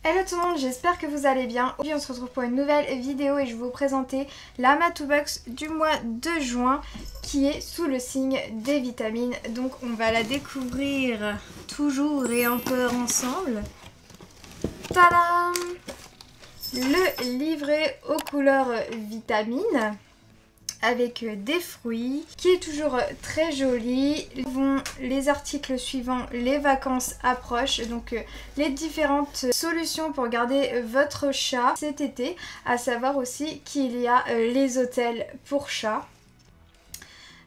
Hello tout le monde, j'espère que vous allez bien. Aujourd'hui on se retrouve pour une nouvelle vidéo et je vais vous présenter la Matou Box du mois de juin qui est sous le signe des vitamines. Donc on va la découvrir toujours et encore ensemble. Tadam! Le livret aux couleurs vitamines avec des fruits qui est toujours très joli. Les articles suivants, les vacances approchent, donc les différentes solutions pour garder votre chat cet été, à savoir aussi qu'il y a les hôtels pour chats,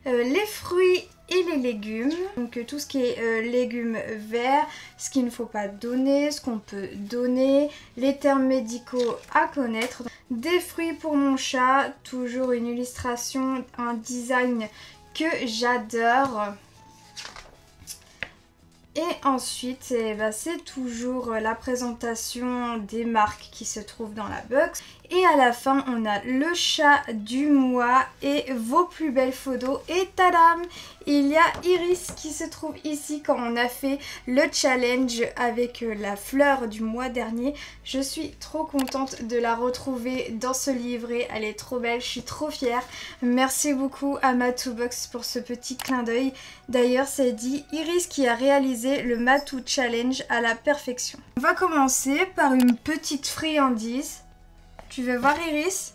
les fruits et les légumes, donc tout ce qui est légumes verts, ce qu'il ne faut pas donner, ce qu'on peut donner, les termes médicaux à connaître, des fruits pour mon chat, toujours une illustration, un design que j'adore. Et ensuite, c'est toujours la présentation des marques qui se trouvent dans la box. Et à la fin, on a le chat du mois et vos plus belles photos. Et tadam! Il y a Iris qui se trouve ici quand on a fait le challenge avec la fleur du mois dernier. Je suis trop contente de la retrouver dans ce livret. Elle est trop belle, je suis trop fière. Merci beaucoup à Matou Box pour ce petit clin d'œil. D'ailleurs, c'est dit Iris qui a réalisé le Matou Challenge à la perfection. On va commencer par une petite friandise. Tu veux voir Iris?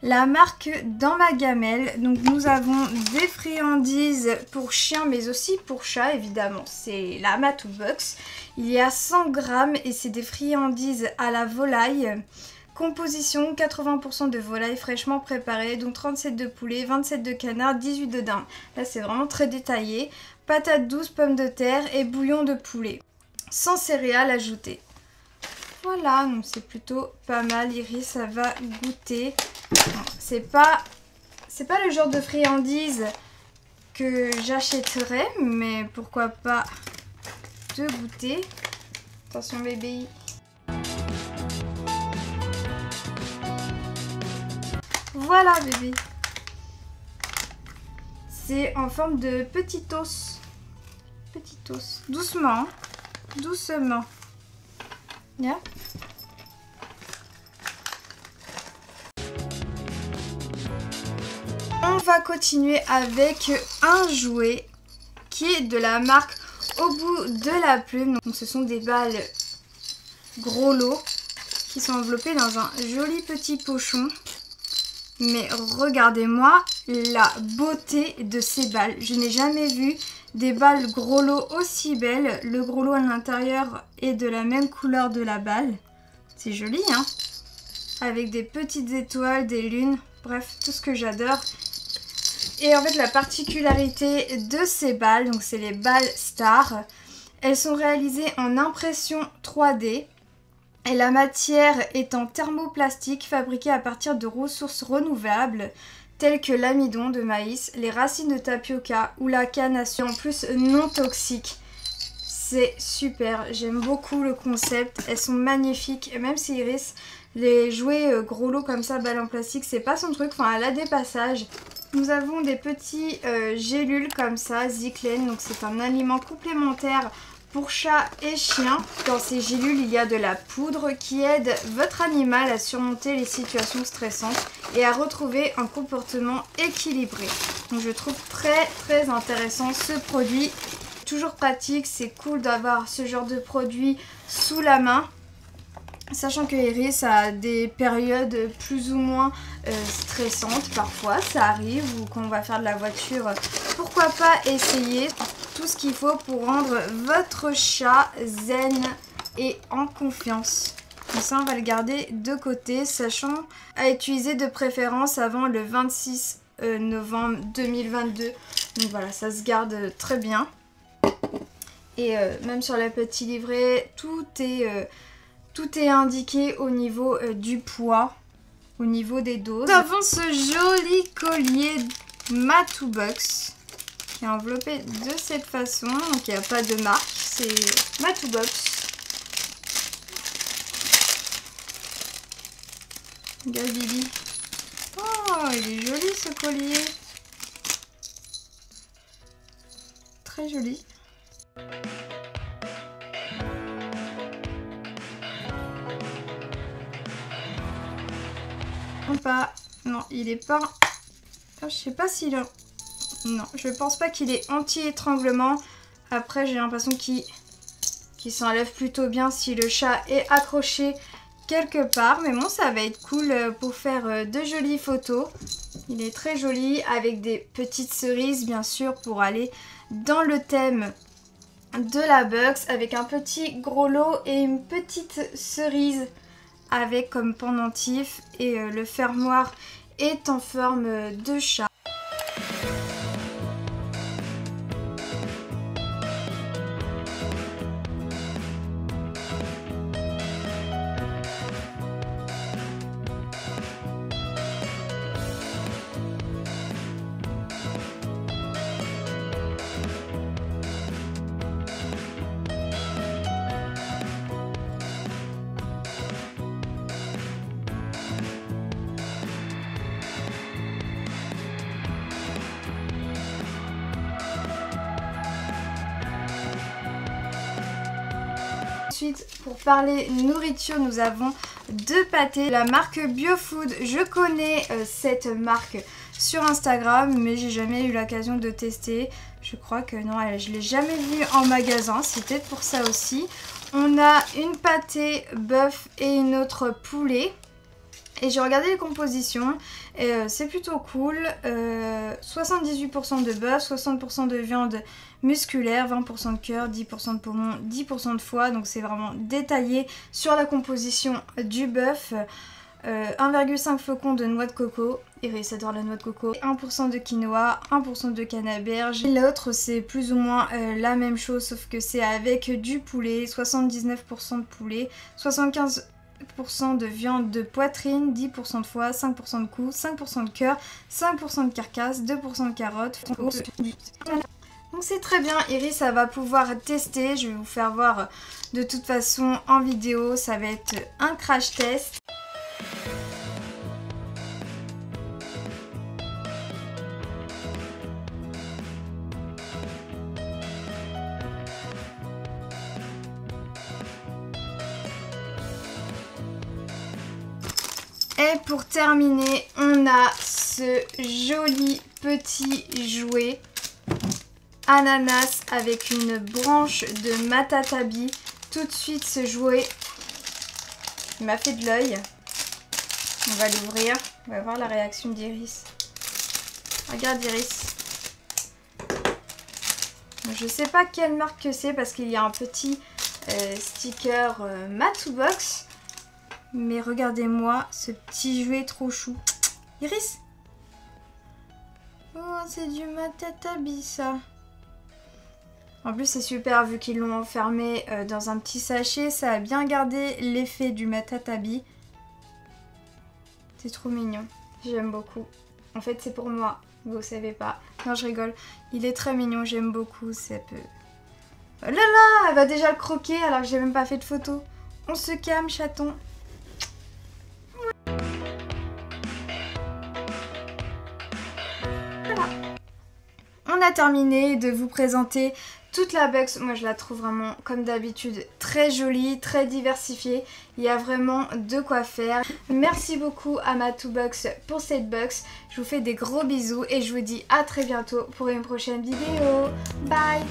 La marque Dans ma gamelle. Donc nous avons des friandises pour chiens mais aussi pour chats évidemment. C'est la Matou Box. Il y a 100 grammes et c'est des friandises à la volaille. Composition 80% de volaille fraîchement préparée, donc 37 de poulet, 27 de canard, 18 de dinde. Là c'est vraiment très détaillé. Patates douces, pommes de terre et bouillon de poulet. Sans céréales ajoutées. Voilà, donc c'est plutôt pas mal. Iris, ça va goûter. C'est pas le genre de friandise que j'achèterais, mais pourquoi pas de goûter. Attention bébé. Voilà bébé. C'est en forme de petit os. Petit os. Doucement. Doucement. Yeah. On va continuer avec un jouet qui est de la marque Au bout de la plume. Donc ce sont des balles gros lot qui sont enveloppées dans un joli petit pochon. Mais regardez-moi la beauté de ces balles. Je n'ai jamais vu des balles gros lot aussi belles. Le gros lot à l'intérieur est de la même couleur de la balle. C'est joli, hein? Avec des petites étoiles, des lunes. Bref, tout ce que j'adore. Et en fait, la particularité de ces balles, donc c'est les balles Star. Elles sont réalisées en impression 3D. Et la matière est en thermoplastique fabriquée à partir de ressources renouvelables telles que l'amidon de maïs, les racines de tapioca ou la canne à sucre, en plus non toxique. C'est super, j'aime beaucoup le concept, elles sont magnifiques. Et même si Iris, les jouets gros lots comme ça, balles en plastique, c'est pas son truc, enfin elle a des passages. Nous avons des petits gélules comme ça, Ziclène, donc c'est un aliment complémentaire pour chat et chien. Dans ces gélules, il y a de la poudre qui aide votre animal à surmonter les situations stressantes et à retrouver un comportement équilibré. Donc je trouve très intéressant ce produit. Toujours pratique, c'est cool d'avoir ce genre de produit sous la main. Sachant que Iris a des périodes plus ou moins stressantes, parfois ça arrive, ou qu'on va faire de la voiture, pourquoi pas essayer tout ce qu'il faut pour rendre votre chat zen et en confiance. Donc ça on va le garder de côté, sachant à utiliser de préférence avant le 26 novembre 2022. Donc voilà, ça se garde très bien. Et même sur le petit livret, tout est indiqué au niveau du poids, au niveau des doses. Nous avons ce joli collier Matou Box qui est enveloppé de cette façon. Donc il n'y a pas de marque, c'est Matou Box. Regarde Bibi. Oh, il est joli ce collier. Très joli. même pas. Non, il est pas... Je sais pas s'il est... Non, je pense pas qu'il est anti-étranglement. Après, j'ai l'impression qu'il s'enlève plutôt bien si le chat est accroché quelque part. Mais bon, ça va être cool pour faire de jolies photos. Il est très joli avec des petites cerises, bien sûr, pour aller dans le thème de la box. Avec un petit gros lot et une petite cerise avec comme pendentif. Et le fermoir est en forme de chat. Ensuite, pour parler nourriture, nous avons deux pâtés. La marque BioFood, je connais cette marque sur Instagram, mais j'ai jamais eu l'occasion de tester. Je crois que non, je l'ai jamais vue en magasin, c'est peut-être pour ça aussi. On a une pâtée bœuf et une autre poulet. Et j'ai regardé les compositions et c'est plutôt cool. 78% de bœuf, 60% de viande musculaire, 20% de cœur, 10% de poumon, 10% de foie. Donc c'est vraiment détaillé sur la composition du bœuf. 1,5 flocons de noix de coco. Iris adore la noix de coco. 1% de quinoa, 1% de canneberge. Et l'autre c'est plus ou moins la même chose sauf que c'est avec du poulet. 79% de poulet, 75% de viande de poitrine, 10% de foie, 5% de cou, 5% de cœur, 5% de carcasse, 2% de carottes. Donc c'est très bien, Iris, ça va pouvoir tester. Je vais vous faire voir de toute façon en vidéo. Ça va être un crash test. Et pour terminer, on a ce joli petit jouet ananas avec une branche de matatabi. Tout de suite ce jouet, il m'a fait de l'œil. On va l'ouvrir, on va voir la réaction d'Iris. Regarde Iris. Je sais pas quelle marque que c'est parce qu'il y a un petit sticker Matchbox. Mais regardez-moi ce petit jouet trop chou. Iris. Oh, c'est du matatabi ça. En plus c'est super vu qu'ils l'ont enfermé dans un petit sachet. Ça a bien gardé l'effet du matatabi. C'est trop mignon. J'aime beaucoup. En fait c'est pour moi. Vous savez pas. Non je rigole. Il est très mignon. J'aime beaucoup. Ça peut... Oh là là, elle va déjà le croquer alors que j'ai même pas fait de photo. On se calme chaton. On a terminé de vous présenter toute la box. Moi je la trouve vraiment comme d'habitude très jolie, très diversifiée. Il y a vraiment de quoi faire. Merci beaucoup à Matchbox pour cette box. Je vous fais des gros bisous et je vous dis à très bientôt pour une prochaine vidéo. Bye!